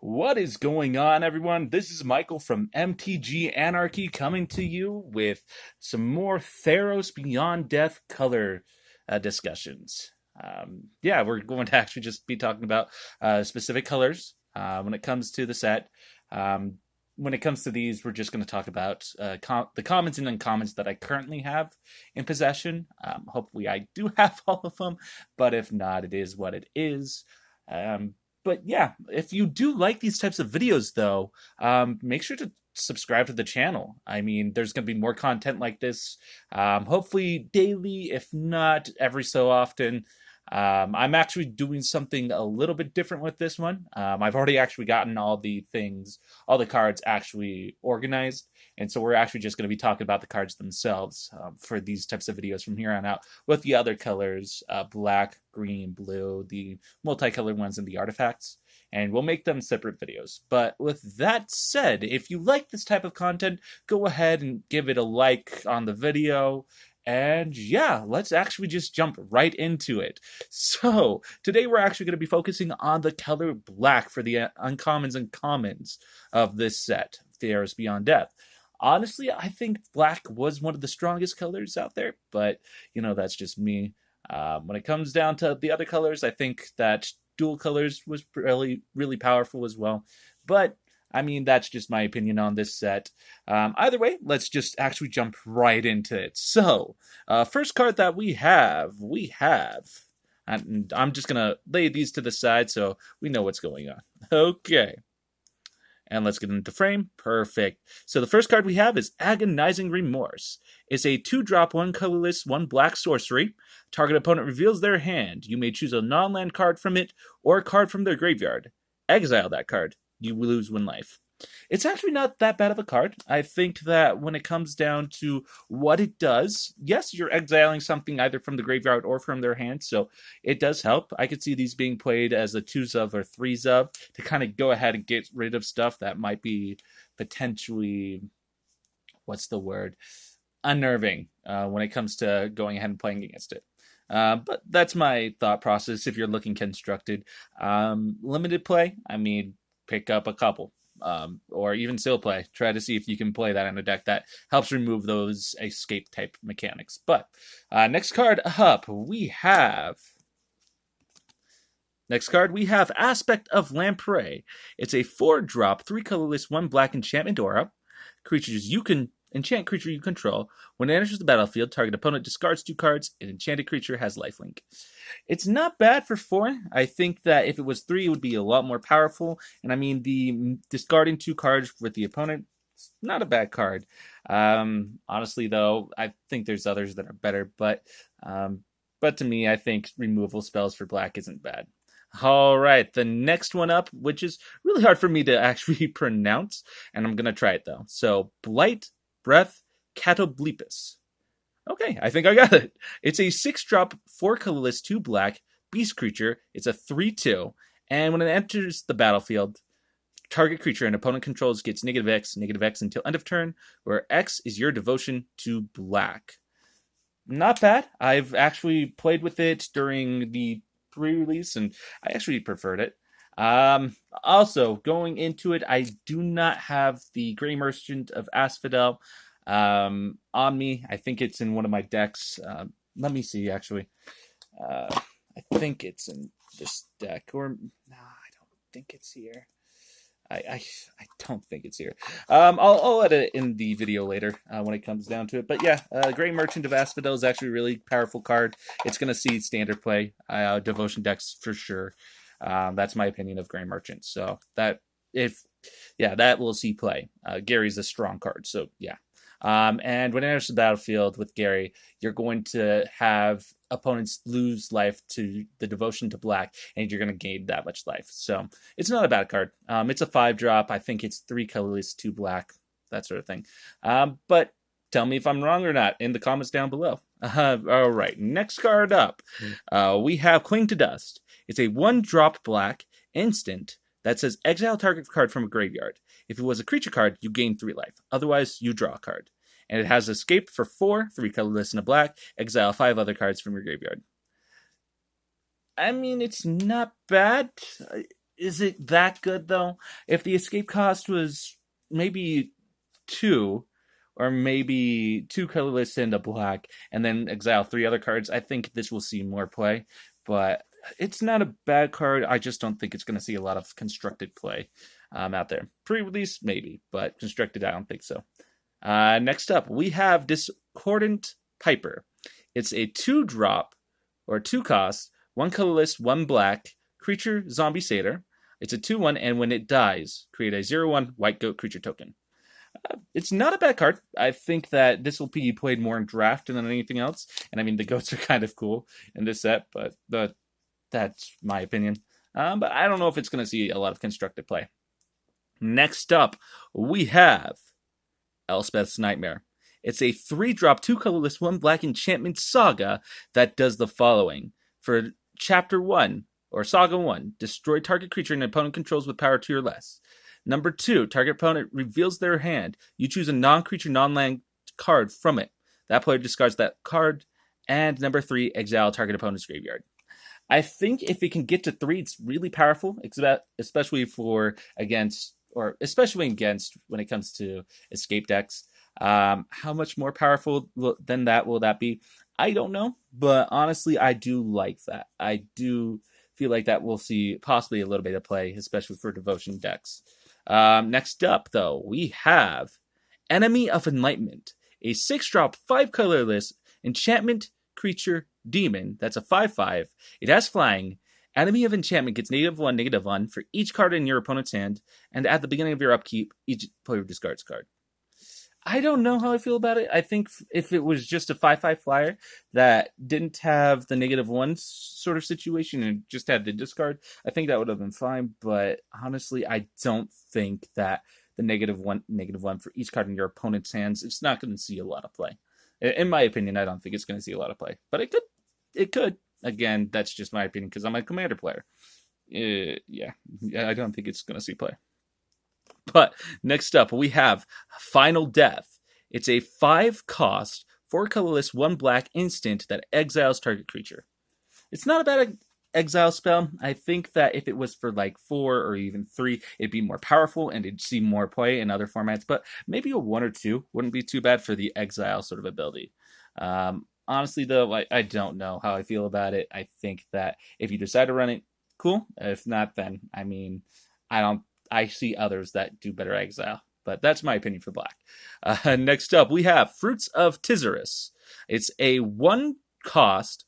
What is going on, everyone? This is Michael from MTG Anarchy coming to you with some more Theros Beyond Death color discussions. We're going to actually just be talking about specific colors when it comes to the set. When it comes to these, we're just going to talk about the commons and uncommons that I currently have in possession. Hopefully, I do have all of them, but if not, it is what it is. But yeah, if you do like these types of videos, though, make sure to subscribe to the channel. I mean, there's going to be more content like this, hopefully daily, if not every so often. I'm actually doing something a little bit different with this one. I've already actually gotten all the cards actually organized. And so we're actually just going to be talking about the cards themselves for these types of videos from here on out with the other colors, black, green, blue, the multicolored ones, and the artifacts. And we'll make them separate videos. But with that said, if you like this type of content, go ahead and give it a like on the video. And yeah, let's actually just jump right into it. So today we're actually going to be focusing on the color black for the uncommons and commons of this set, Theros Beyond Death. Honestly, I think black was one of the strongest colors out there, but that's just me. When it comes down to the other colors, I think that dual colors was really, really powerful as well. But I mean, that's just my opinion on this set. Either way, let's just actually jump right into it. So, first card that we have, and I'm just going to lay these to the side so we know what's going on. Okay. And let's get into frame. Perfect. So the first card we have is Agonizing Remorse. It's a 2-drop, 1 colorless, 1 black sorcery. Target opponent reveals their hand. You may choose a non-land card from it or a card from their graveyard. Exile that card. You lose 1 life. It's actually not that bad of a card. I think that when it comes down to what it does, yes, you're exiling something either from the graveyard or from their hand, so it does help. I could see these being played as a 2s of or 3s of to kind of go ahead and get rid of stuff that might be potentially, unnerving when it comes to going ahead and playing against it. But that's my thought process if you're looking constructed. Limited play, I mean, pick up a couple. Or even still play. Try to see if you can play that in a deck that helps remove those escape type mechanics. But next card up, we have Aspect of Lamprey. It's a 4-drop, 3 colorless, 1 black enchantment aura. Enchant creature you control. When it enters the battlefield, target opponent discards 2 cards. An enchanted creature has lifelink. It's not bad for 4. I think that if it was 3, it would be a lot more powerful. And I mean, the discarding 2 cards with the opponent, it's not a bad card. Honestly, though, I think there's others that are better. But to me, I think removal spells for black isn't bad. All right, the next one up, which is really hard for me to actually pronounce, and I'm going to try it, though. So, Blight, Breath, Catoblepus. Okay, I think I got it. It's a 6-drop, 4 colorless, 2 black beast creature. It's a 3/2, and when it enters the battlefield, target creature an opponent controls gets -X until end of turn, where X is your devotion to black. Not bad. I've actually played with it during the pre-release, and I actually preferred it. Also, going into it, I do not have the Grey Merchant of Asphodel on me. I think it's in one of my decks. Let me see, actually. I think it's in this deck, or no, I don't think it's here. I don't think it's here. I'll edit it in the video later when it comes down to it. But yeah, Grey Merchant of Asphodel is actually a really powerful card. It's going to see standard play, devotion decks for sure. That's my opinion of Grey Merchant. So that will see play. Gary's a strong card, so yeah. And when it enters the battlefield with Gary, you're going to have opponents lose life to the devotion to black, and you're going to gain that much life. So it's not a bad card. It's a 5-drop. I think it's 3 colorless, 2 black, that sort of thing. But tell me if I'm wrong or not in the comments down below. All right, next card up, we have Cling to Dust. It's a 1-drop black instant that says exile target card from a graveyard. If it was a creature card, you gain 3 life. Otherwise, you draw a card. And it has escape for 4, 3 colorless and a black. Exile 5 other cards from your graveyard. I mean, it's not bad. is it that good though? If the escape cost was maybe 2, or maybe 2 colorless and a black, and then exile 3 other cards, I think this will see more play. But it's not a bad card. I just don't think it's going to see a lot of constructed play out there. Pre-release, maybe, but constructed, I don't think so. Next up, we have Discordant Piper. It's a 2-drop, or 2 cost, 1 colorless, 1 black, creature zombie satyr. It's a 2/1, and when it dies, create a 0/1 white goat creature token. It's not a bad card. I think that this will be played more in draft than anything else. And I mean, the goats are kind of cool in this set, but that's my opinion. But I don't know if it's going to see a lot of constructed play. Next up, we have Elspeth's Nightmare. It's a 3-drop, 2 colorless, 1 black enchantment saga that does the following. For Chapter 1, or Saga 1, destroy target creature an opponent controls with power 2 or less. Number 2, target opponent reveals their hand. You choose a non-creature, non-land card from it. That player discards that card. And number 3, exile target opponent's graveyard. I think if it can get to 3, it's really powerful, especially against when it comes to escape decks. How much more powerful than that will that be? I don't know, but honestly, I do like that. I do feel like that we'll see possibly a little bit of play, especially for devotion decks. Next up, though, we have Enemy of Enlightenment, a 6-drop, 5 colorless enchantment creature demon. That's a 5/5. It has flying. Enemy of Enchantment gets -1/-1 for each card in your opponent's hand, and at the beginning of your upkeep, each player discards a card. I don't know how I feel about it. I think if it was just a 5/5 flyer that didn't have the -1 sort of situation and just had the discard, I think that would have been fine. But honestly, I don't think that the -1 for each card in your opponent's hands, it's not going to see a lot of play. In my opinion, I don't think it's going to see a lot of play. But it could. It could. Again, that's just my opinion because I'm a commander player. Yeah, I don't think it's going to see play. But next up, we have Final Death. It's a 5-cost, 4 colorless, 1 black instant that exiles target creature. It's not a bad exile spell. I think that if it was for like 4 or even 3, it'd be more powerful and it'd see more play in other formats. But maybe a 1 or 2 wouldn't be too bad for the exile sort of ability. Honestly, though, I don't know how I feel about it. I think that if you decide to run it, cool. If not, then, I mean, I see others that do better exile. But that's my opinion for black. Next up, we have Fruits of Tizarus. It's a 1-cost,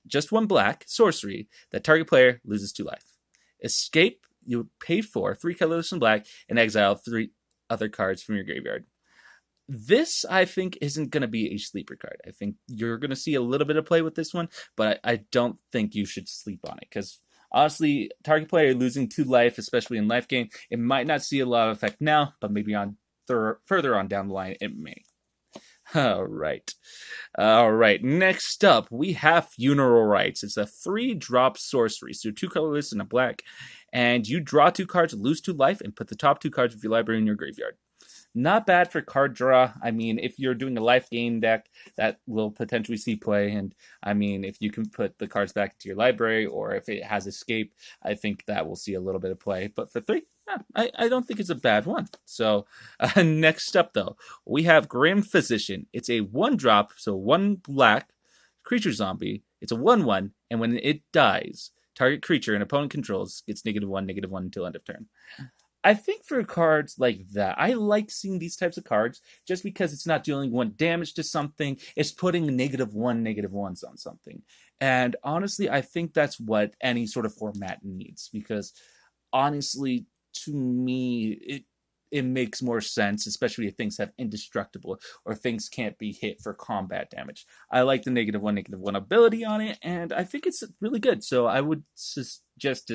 just 1 black sorcery that target player loses 2 life. Escape, you pay for 3 colorless and black and exile 3 other cards from your graveyard. This, I think, isn't going to be a sleeper card. I think you're going to see a little bit of play with this one, but I don't think you should sleep on it because honestly, target player losing 2 life, especially in life gain, it might not see a lot of effect now, but maybe on further on down the line, it may. All right. Next up, we have Funeral Rites. It's a 3-drop sorcery, so 2 colorless and a black, and you draw 2 cards, lose 2 life, and put the top 2 cards of your library in your graveyard. Not bad for card draw. I mean, if you're doing a life gain deck, that will potentially see play. And I mean, if you can put the cards back into your library or if it has escape, I think that will see a little bit of play. But for 3, I don't think it's a bad one. So next up, though, we have Grim Physician. It's a 1-drop, so 1 black creature zombie. It's a 1/1, and when it dies, target creature an opponent controls gets -1/-1 until end of turn. I think for cards like that, I like seeing these types of cards just because it's not dealing 1 damage to something. It's putting -1/-1s on something. And honestly, I think that's what any sort of format needs because honestly, to me, it makes more sense, especially if things have indestructible or things can't be hit for combat damage. I like the -1/-1 ability on it, and I think it's really good. So I would suggest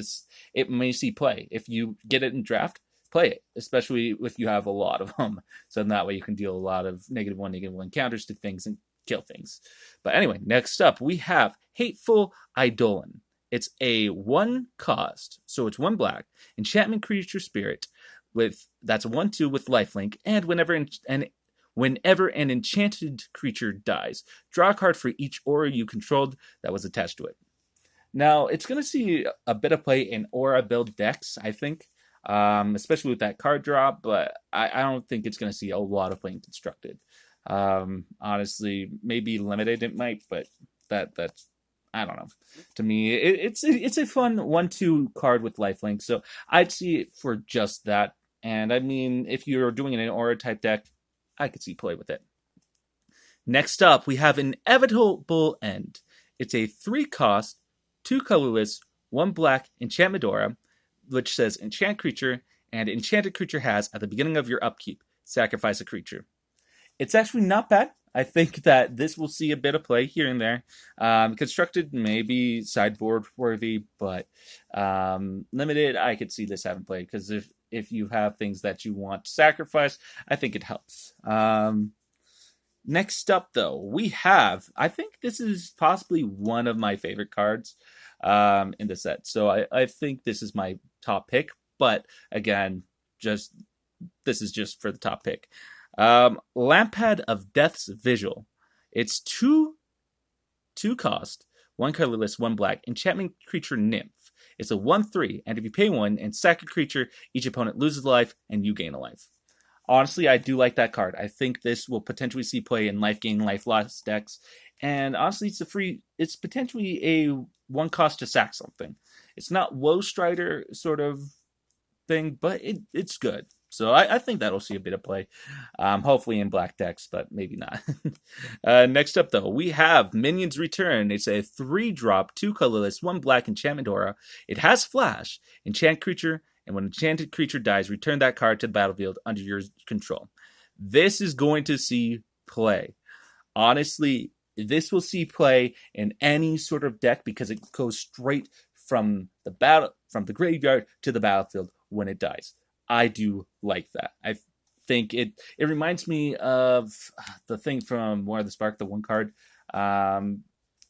it may see play. If you get it in draft, play it, especially if you have a lot of them. So that way you can deal a lot of -1/-1 counters to things and kill things. But anyway, next up, we have Hateful Eidolon. It's a 1-cost, so it's 1 black, enchantment creature spirit, that's a 1/2 with lifelink, and whenever an enchanted creature dies, draw a card for each aura you controlled that was attached to it. Now, it's going to see a bit of play in Aura build decks, I think, especially with that card drop, but I don't think it's going to see a lot of play in Constructed. Honestly, maybe limited it might, but that's I don't know. To me, it's a fun 1/2 card with lifelink, so I'd see it for just that. And I mean, if you're doing an Aura type deck, I could see play with it. Next up, we have Inevitable End. It's a 3 cost, 2 colorless, 1 black enchantment aura, which says enchant creature, and enchanted creature has, at the beginning of your upkeep, sacrifice a creature. It's actually not bad. I think that this will see a bit of play here and there. Constructed, maybe sideboard worthy, but limited, I could see this having play, because if you have things that you want to sacrifice, I think it helps. Next up, though, we have, I think this is possibly one of my favorite cards in the set. So I think this is my top pick. But again, this is just for the top pick. Lampad of Death's Vigil. It's 2 cost, 1 colorless, 1 black, enchantment creature nymph. It's a 1/3, and if you pay 1 and sack a creature, each opponent loses life and you gain a life. Honestly, I do like that card. I think this will potentially see play in life gain, life loss decks. And honestly, it's potentially a 1 cost to sack something. It's not Woe Strider sort of thing, but it's good. So I think that'll see a bit of play. Hopefully in black decks, but maybe not. Next up, though, we have Minions Return. It's a 3-drop, 2 colorless, 1 black enchantment aura. It has flash, enchant creature, and when an enchanted creature dies, return that card to the battlefield under your control. This is going to see play. Honestly, this will see play in any sort of deck because it goes straight from the graveyard to the battlefield when it dies. I do like that. I think it reminds me of the thing from War of the Spark, the 1 card.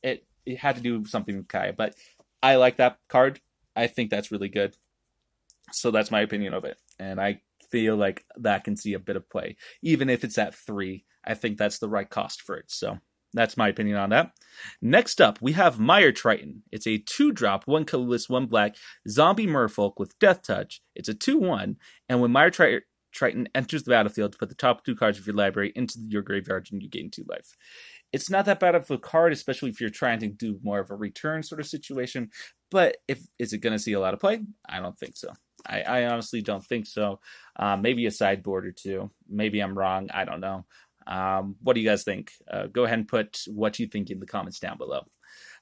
It had to do something with Kaya, but I like that card. I think that's really good. So that's my opinion of it. And I feel like that can see a bit of play. Even if it's at 3, I think that's the right cost for it. So that's my opinion on that. Next up, we have Mire Triton. It's a 2-drop, 1 colorless, 1 black, zombie merfolk with Death Touch. It's a 2/1, and when Mire Triton enters the battlefield, put the top 2 cards of your library into your graveyard and you gain 2 life. It's not that bad of a card, especially if you're trying to do more of a return sort of situation. But is it going to see a lot of play? I don't think so. I honestly don't think so. Maybe a sideboard or 2. Maybe I'm wrong. I don't know. What do you guys think? Go ahead and put what you think in the comments down below.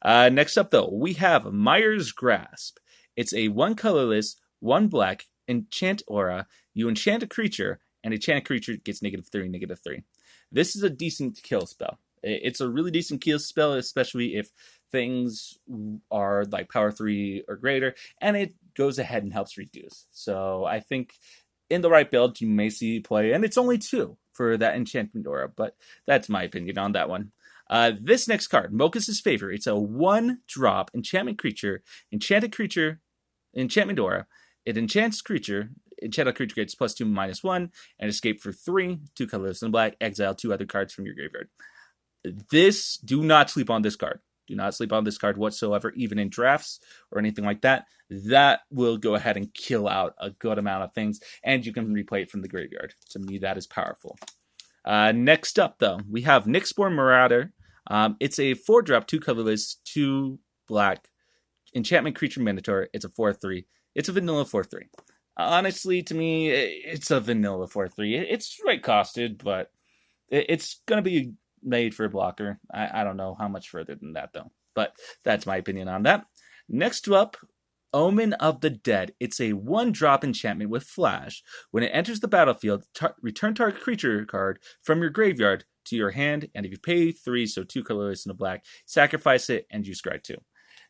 Next up, though, we have Mire's Grasp. It's a 1 colorless, 1 black enchant aura. You enchant a creature, and enchanted creature gets -3, -3. This is a decent kill spell. It's a really decent kill spell, especially if things are like power 3 or greater, and it goes ahead and helps reduce. So I think in the right build, you may see play, and it's only 2 for that enchantment aura, but that's my opinion on that one. This next card, Mokus's Favor. It's a 1-drop enchantment creature, enchanted creature, enchantment aura. It enchants creature. Enchanted creature gets +2/-1, and escape for 3, 2 colorless and black. Exile 2 other cards from your graveyard. Do not sleep on this card. Do not sleep on this card whatsoever, even in drafts or anything like that. That will go ahead and kill out a good amount of things, and you can replay it from the graveyard. To me, that is powerful. Next up, though, we have Nyxborn Marauder. It's a 4-drop, 2 colorless, 2 black enchantment creature minotaur. It's a 4/3. It's a vanilla 4/3. Honestly, to me, it's a vanilla 4/3. It's right costed, but it's going to be made for a blocker. I don't know how much further than that, though. But that's my opinion on that. Next up, Omen of the Dead. It's a 1-drop enchantment with flash. When it enters the battlefield, return target creature card from your graveyard to your hand, and if you pay 3, so 2 colorless and a black, sacrifice it and you scry 2.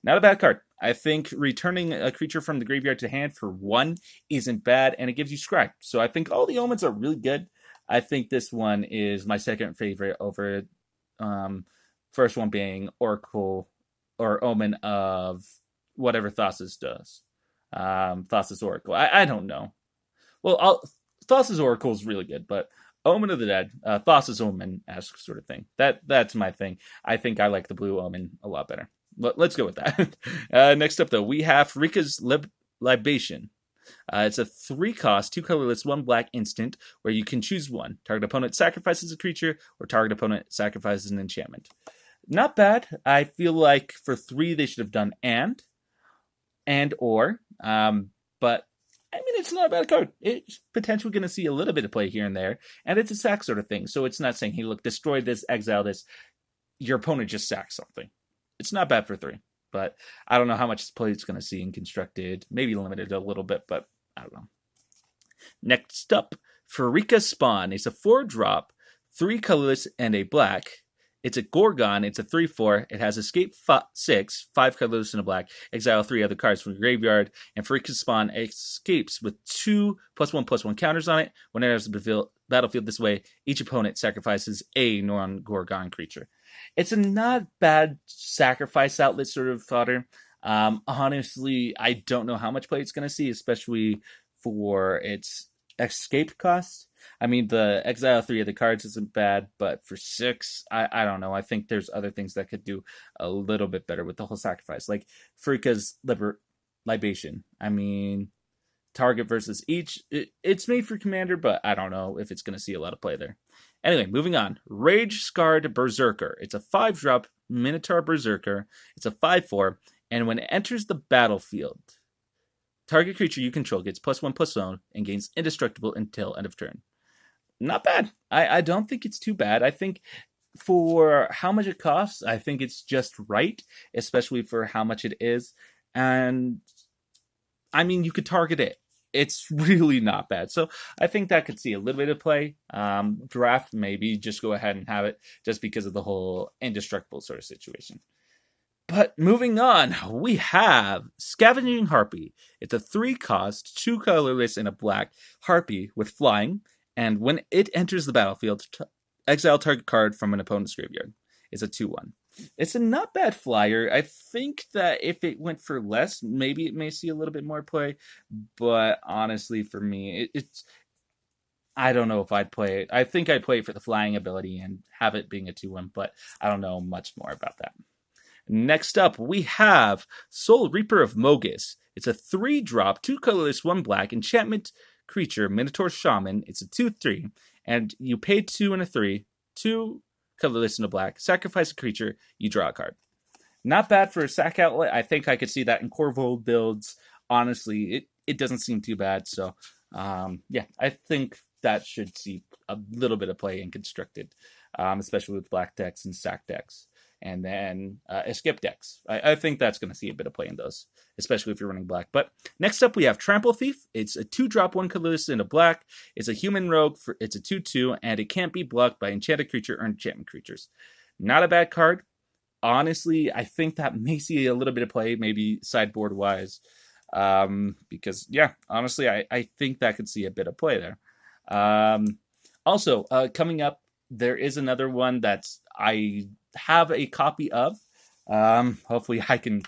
Not a bad card. I think returning a creature from the graveyard to hand for 1 isn't bad, and it gives you scry. So I think all the omens are really good. I think this one is my second favorite over first one being Oracle or Omen of whatever Thassa's does. Thassa's Oracle. I don't know. Well, Thassa's Oracle is really good, but Omen of the Dead, Thassa's Omen-esque sort of thing. That's my thing. I think I like the blue Omen a lot better. let's go with that. Next up, though, we have Rika's Libation. It's a 3-cost, 2 colorless, 1 black instant where you can choose one. Target opponent sacrifices a creature, or target opponent sacrifices an enchantment. Not bad. I feel like for 3 they should have done and or. But I mean, it's not a bad card. It's potentially going to see a little bit of play here and there, and it's a sack sort of thing. So it's not saying, hey, look, destroy this, exile this. Your opponent just sacks something. It's not bad for 3, but I don't know how much play it's going to see in Constructed. Maybe limited a little bit, but I don't know. Next up, Farika Spawn. It's a 4-drop, 3 colorless, and a black. It's a Gorgon. It's a 3/4. It has Escape 6, 5 colorless and a black. Exile 3 other cards from your graveyard. And Farika Spawn escapes with 2 +1/+1 counters on it. When it enters the battlefield this way, each opponent sacrifices a non-Gorgon creature. It's a not bad sacrifice outlet sort of fodder. Honestly, I don't know how much play it's going to see, especially for its escape cost. I mean, the exile 3 of the cards isn't bad, but for 6, I don't know. I think there's other things that could do a little bit better with the whole sacrifice. Like Farika's Libation. I mean, target versus each. It's made for Commander, but I don't know if it's going to see a lot of play there. Anyway, moving on. Rage Scarred Berserker. It's a 5-drop Minotaur Berserker. It's a 5/4, and when it enters the battlefield, target creature you control gets +1/+1 and gains indestructible until end of turn. Not bad. I don't think it's too bad. I think for how much it costs, I think it's just right, especially for how much it is. And I mean, you could target it. It's really not bad. So I think that could see a little bit of play. Draft, maybe just go ahead and have it just because of the whole indestructible sort of situation. But moving on, we have Scavenging Harpy. It's a 3-cost, 2 colorless, and a black Harpy with flying. And when it enters the battlefield, exile target card from an opponent's graveyard. It's a 2/1. It's a not bad flyer. I think that if it went for less, maybe it may see a little bit more play. But honestly, for me, it's I don't know if I'd play it. I think I'd play it for the flying ability and have it being a 2/1, but I don't know much more about that. Next up, we have Soul Reaper of Mogus. It's a 3-drop, 2 colorless, 1 black enchantment creature, Minotaur Shaman. It's a 2/3, and you pay 2 and a 3, 2 colorless and a black. Sacrifice a creature, you draw a card. Not bad for a sack outlet. I think I could see that in Corvo builds. Honestly, it doesn't seem too bad. So, yeah, I think that should see a little bit of play in Constructed, especially with black decks and sack decks. And then Escape decks. I think that's going to see a bit of play in those, especially if you're running black. But next up, we have Trample Thief. It's a 2-drop, 1 colorless, and a black. It's a human rogue. It's a 2/2, and it can't be blocked by enchanted creature or enchantment creatures. Not a bad card. Honestly, I think that may see a little bit of play, maybe sideboard-wise. Because, yeah, honestly, I think that could see a bit of play there. Also, coming up, there is another one that's I have a copy of. Hopefully I can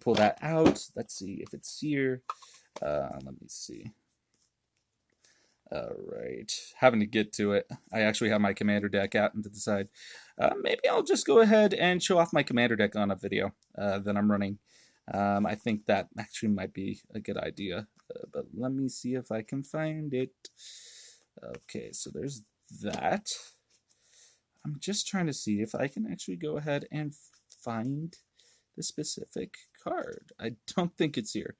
pull that out. Let's see if it's here. Let me see. All right, having to get to it. I actually have my commander deck out and to the side. Maybe I'll just go ahead and show off my commander deck on a video that I'm running. I think that actually might be a good idea. But let me see if I can find it. Okay, so there's that. I'm just trying to see if I can actually go ahead and find the specific card. I don't think it's here.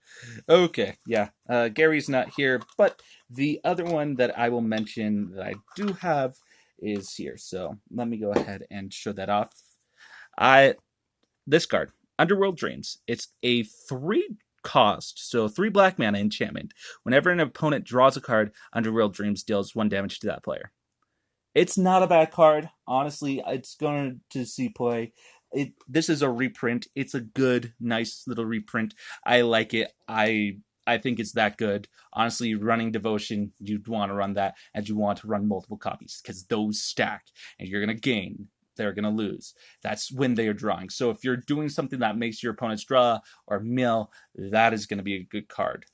Okay, yeah. Gary's not here, but the other one that I will mention that I do have is here. So let me go ahead and show that off. This card, Underworld Dreams. It's a 3-cost, so 3 black mana enchantment. Whenever an opponent draws a card, Underworld Dreams deals 1 damage to that player. It's not a bad card. Honestly, it's going to see play. This is a reprint. It's a good, nice little reprint. I like it. I think it's that good. Honestly, running Devotion, you'd want to run that, and you want to run multiple copies, because those stack, and you're going to gain. They're going to lose. That's when they are drawing. So if you're doing something that makes your opponents draw or mill, that is going to be a good card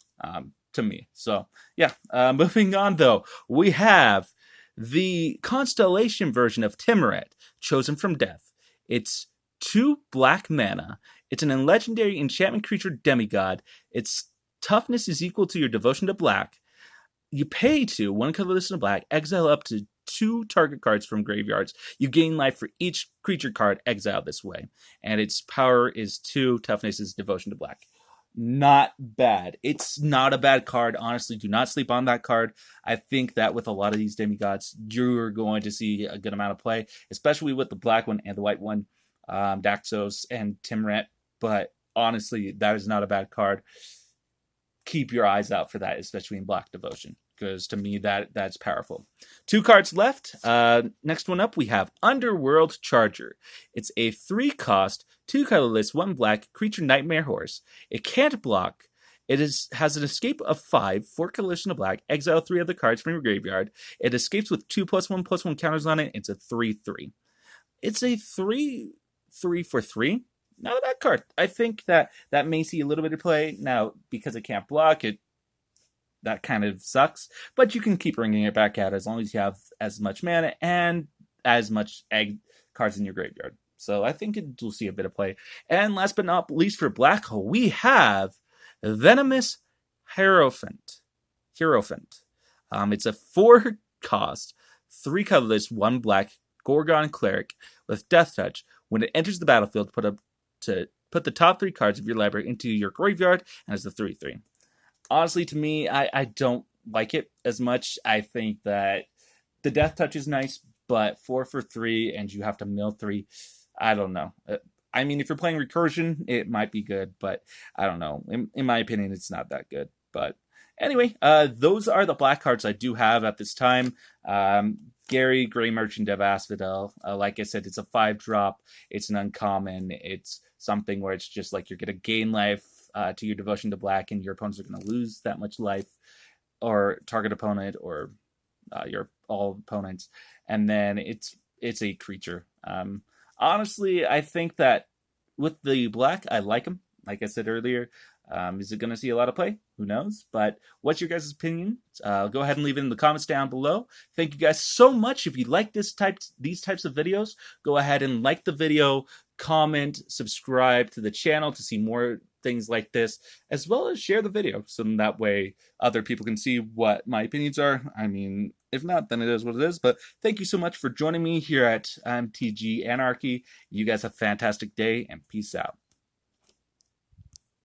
to me. So, yeah. Moving on, though, we have the Constellation version of Timuret, Chosen from Death. It's 2 black mana. It's an legendary enchantment creature demigod. Its toughness is equal to your devotion to black. You pay 2, 1 colorless and black, exile up to 2 target cards from graveyards. You gain life for each creature card exiled this way. And its power is 2, toughness is devotion to black. Not bad. It's not a bad card. Honestly, do not sleep on that card. I think that with a lot of these demigods, you're going to see a good amount of play, especially with the black one and the white one, Daxos and Timret. But honestly, that is not a bad card. Keep your eyes out for that, especially in Black Devotion, because to me that's powerful. 2 cards left. Next one up, we have Underworld Charger. It's a 3-cost, 2 colorless, 1 black creature nightmare horse. It can't block. It has an escape of 5, 4 colorless and a black. Exile 3 other cards from your graveyard. It escapes with 2+1/+1 counters on it. It's a 3/3. It's a 3/3 for 3. Not a bad card. I think that may see a little bit of play. Now, because it can't block, that kind of sucks. But you can keep bringing it back out as long as you have as much mana and as much egg cards in your graveyard. So I think it will see a bit of play. And last but not least for black, we have Venomous Hierophant. It's a 4-cost, 3 colorless, 1 black Gorgon Cleric with Death Touch. When it enters the battlefield, put the top 3 cards of your library into your graveyard, and it's a 3/3. Honestly, to me, I don't like it as much. I think that the Death Touch is nice, but 4 for 3 and you have to mill 3. I don't know. I mean, if you're playing Recursion, it might be good, but I don't know. In my opinion, it's not that good. But anyway, those are the black cards I do have at this time. Gary, Grey Merchant of Asphodel. Like I said, it's a 5-drop. It's an uncommon. It's something where it's just like you're going to gain life to your devotion to black, and your opponents are going to lose that much life, or target opponent, or your all opponents. And then it's a creature. Honestly, I think that with the black, I like him. Like I said earlier, is it going to see a lot of play? Who knows? But what's your guys' opinion? Go ahead and leave it in the comments down below. Thank you guys so much. If you like these types of videos, go ahead and like the video, comment, subscribe to the channel to see more things like this, as well as share the video so that way other people can see what my opinions are. I mean, if not, then it is what it is. But thank you so much for joining me here at MTG Anarchy. You guys have a fantastic day, and peace out.